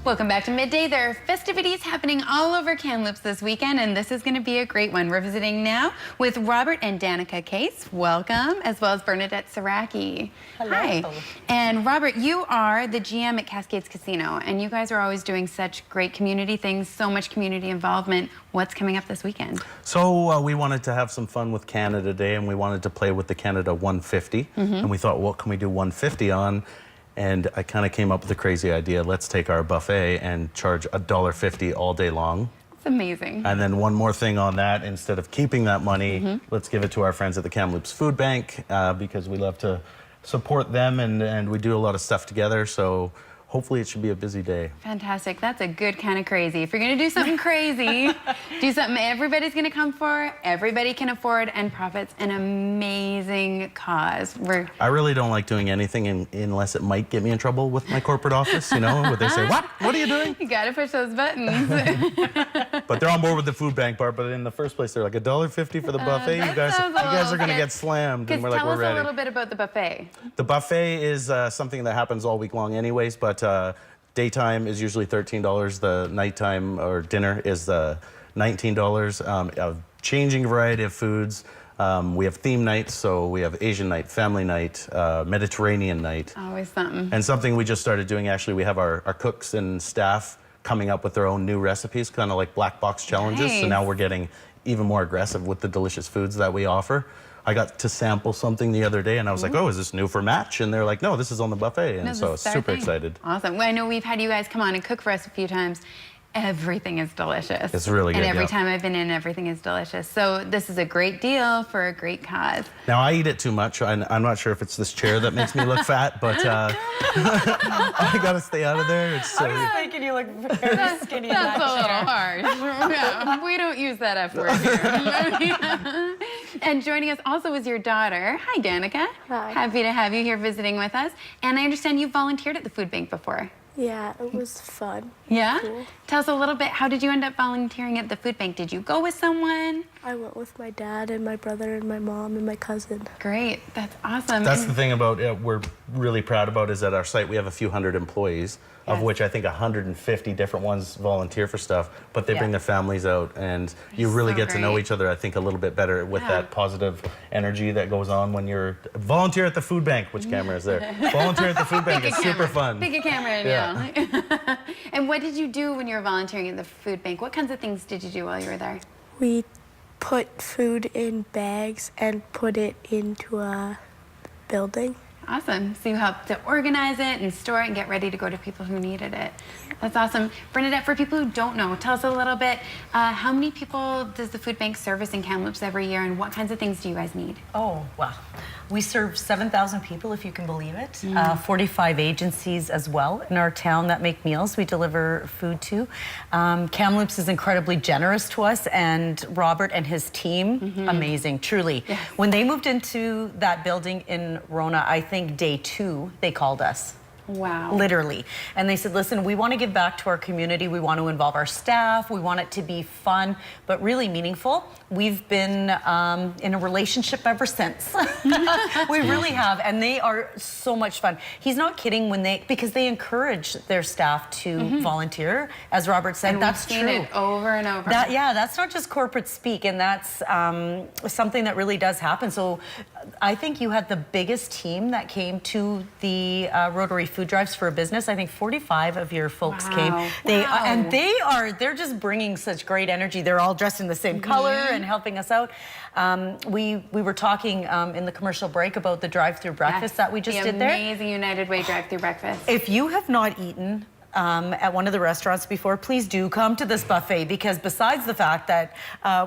Welcome back to Midday. There are festivities happening all over Kamloops this weekend, and this is going to be a great one. We're visiting now with Robert and Danica Case. Welcome, as well as Bernadette Saraki. Hello. Hi. And Robert, you are the GM at Cascades Casino, and you guys are always doing such great community things, so much community involvement. What's coming up this weekend? So we wanted to have some fun with Canada Day, and we wanted to play with the Canada 150. And we thought, what can we do 150 on? And I kind of came up with a crazy idea. Let's take our buffet and charge $1.50 all day long. It's amazing. And then one more thing on that, instead of keeping that money, let's give it to our friends at the Kamloops Food Bank because we love to support them and we do a lot of stuff together. So hopefully it should be a busy day. Fantastic. That's a good kind of crazy. If you're going to do something crazy, do something everybody's going to come for, everybody can afford, and profits an amazing cause. I really don't like doing anything unless it might get me in trouble with my corporate office, you know, where they say, what? What are you doing? You got to push those buttons. But they're on board with the food bank part, but in the first place, they're like $1.50 for the buffet. You guys are going to get slammed. And we're like, we're ready. Tell us a little bit about the buffet. The buffet is something that happens all week long anyways, but daytime is usually $13. The nighttime or dinner is $19. A changing variety of foods. We have theme nights, so we have Asian night, family night, Mediterranean night. Always something. And something we just started doing, actually, we have our cooks and staff coming up with their own new recipes, kind of like black box challenges. Nice. So now we're getting even more aggressive with the delicious foods that we offer. I got to sample something the other day, and I was like, oh, is this new for match? And they're like, no, this is on the buffet. And so I was super excited. Awesome. Well, I know we've had you guys come on and cook for us a few times. Everything is delicious. It's really good, And every time I've been in, everything is delicious. So this is a great deal for a great cause. Now, I eat it too much. I'm not sure if it's this chair that makes me look fat, but I got to stay out of there. It's so... I was thinking you look very skinny in that That's a little chair. harsh. Yeah, we don't use that F word here. And joining us also is your daughter. Hi, Danica. Hi. Happy to have you here visiting with us. And I understand you volunteered at the food bank before. Yeah, it was fun. Yeah? Cool. Tell us a little bit, how did you end up volunteering at the food bank? Did you go with someone? I went with my dad and my brother and my mom and my cousin. Great, that's awesome. That's the thing about it we're really proud about is at our site we have a few hundred employees, of which I think 150 different ones volunteer for stuff, but they bring their families out, and you really get to know each other, I think, a little bit better with that positive energy that goes on when you're volunteer at the food bank. Which camera is there? Volunteer at the food bank is super fun. Pick a camera and yell. And what did you do when you were volunteering at the food bank? What kinds of things did you do while you were there? We put food in bags and put it into a building. Awesome. So you helped to organize it and store it and get ready to go to people who needed it. That's awesome. Bernadette, for people who don't know, tell us a little bit, how many people does the food bank service in Kamloops every year, and what kinds of things do you guys need? Oh, well, we serve 7,000 people, if you can believe it. 45 agencies as well in our town that make meals we deliver food to. Kamloops is incredibly generous to us, and Robert and his team, amazing, truly. Yes. When they moved into that building in Rona, I think day 2, they called us. Wow. Literally. And they said, listen, we want to give back to our community. We want to involve our staff. We want it to be fun, but really meaningful. We've been in a relationship ever since. We really have. And they are so much fun. He's not kidding because they encourage their staff to volunteer. As Robert said, and that's we've seen true. It over and over. That's not just corporate speak. And that's something that really does happen. So I think you had the biggest team that came to the Rotary Food Drives for a Business. I think 45 of your folks came. And they're just bringing such great energy. They're all dressed in the same color and helping us out. We were talking in the commercial break about the drive-through breakfast that we just did there. The amazing United Way drive-through breakfast. If you have not eaten at one of the restaurants before, please do come to this buffet, because besides the fact that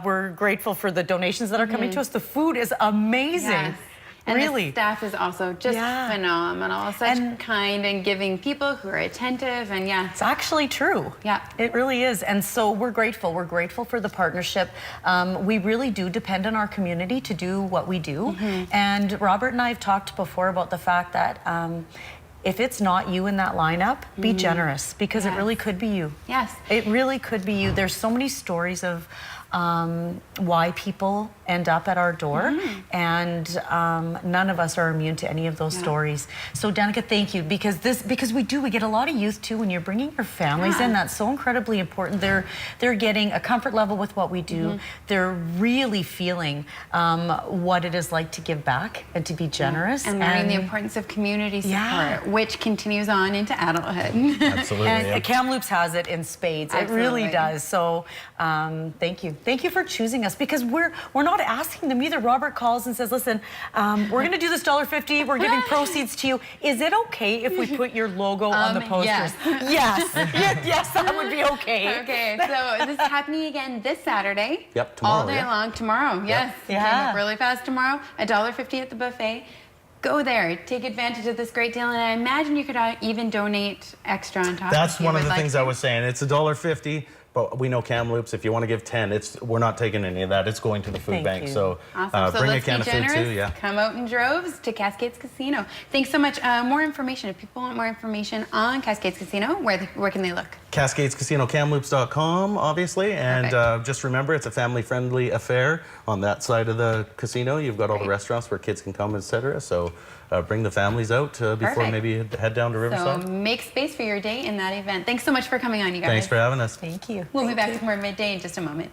we're grateful for the donations that are coming to us, the food is amazing. Yes. And really. The staff is also just phenomenal. Such kind and giving people who are attentive, and it's actually true. Yeah. It really is. And so we're grateful. We're grateful for the partnership. We really do depend on our community to do what we do. And Robert and I have talked before about the fact that if it's not you in that lineup, be generous, because it really could be you. Yes. It really could be you. There's so many stories of why people end up at our door, and none of us are immune to any of those stories. So Danica, thank you, because we get a lot of youth too. When you're bringing your families in, that's so incredibly important. They're getting a comfort level with what we do. They're really feeling what it is like to give back and to be generous, and learning the importance of community support, which continues on into adulthood. Absolutely. And Kamloops has it in spades. Absolutely. It really does. So thank you for choosing us, because we're not asking them either. Robert calls and says, listen, we're going to do this $1.50. We're giving proceeds to you. Is it okay if we put your logo on the posters? Yes. Yes, that would be okay. Okay, so this is happening again this Saturday. Yep, tomorrow. All day long tomorrow. Yes. Yeah. Coming up really fast tomorrow. $1.50 at the buffet. Go there, take advantage of this great deal, and I imagine you could even donate extra on top. That's if you one of would the like things to. I was saying. It's $1.50, but we know Kamloops, if you want to give 10, we're not taking any of that. It's going to the food Thank bank. you. So, Awesome. So bring a let's can be of food generous. too. Yeah. Come out in droves to Cascades Casino. Thanks so much. More information. If people want more information on Cascades Casino, where can they look? CascadesCasinoKamloops.com, obviously, and just remember, it's a family-friendly affair. On that side of the casino, you've got all the restaurants where kids can come, etc. So bring the families out before Perfect. maybe head down to Riverside. So make space for your day in that event. Thanks so much for coming on, you guys. Thanks for having us. Thank you. We'll be back with more Midday in just a moment.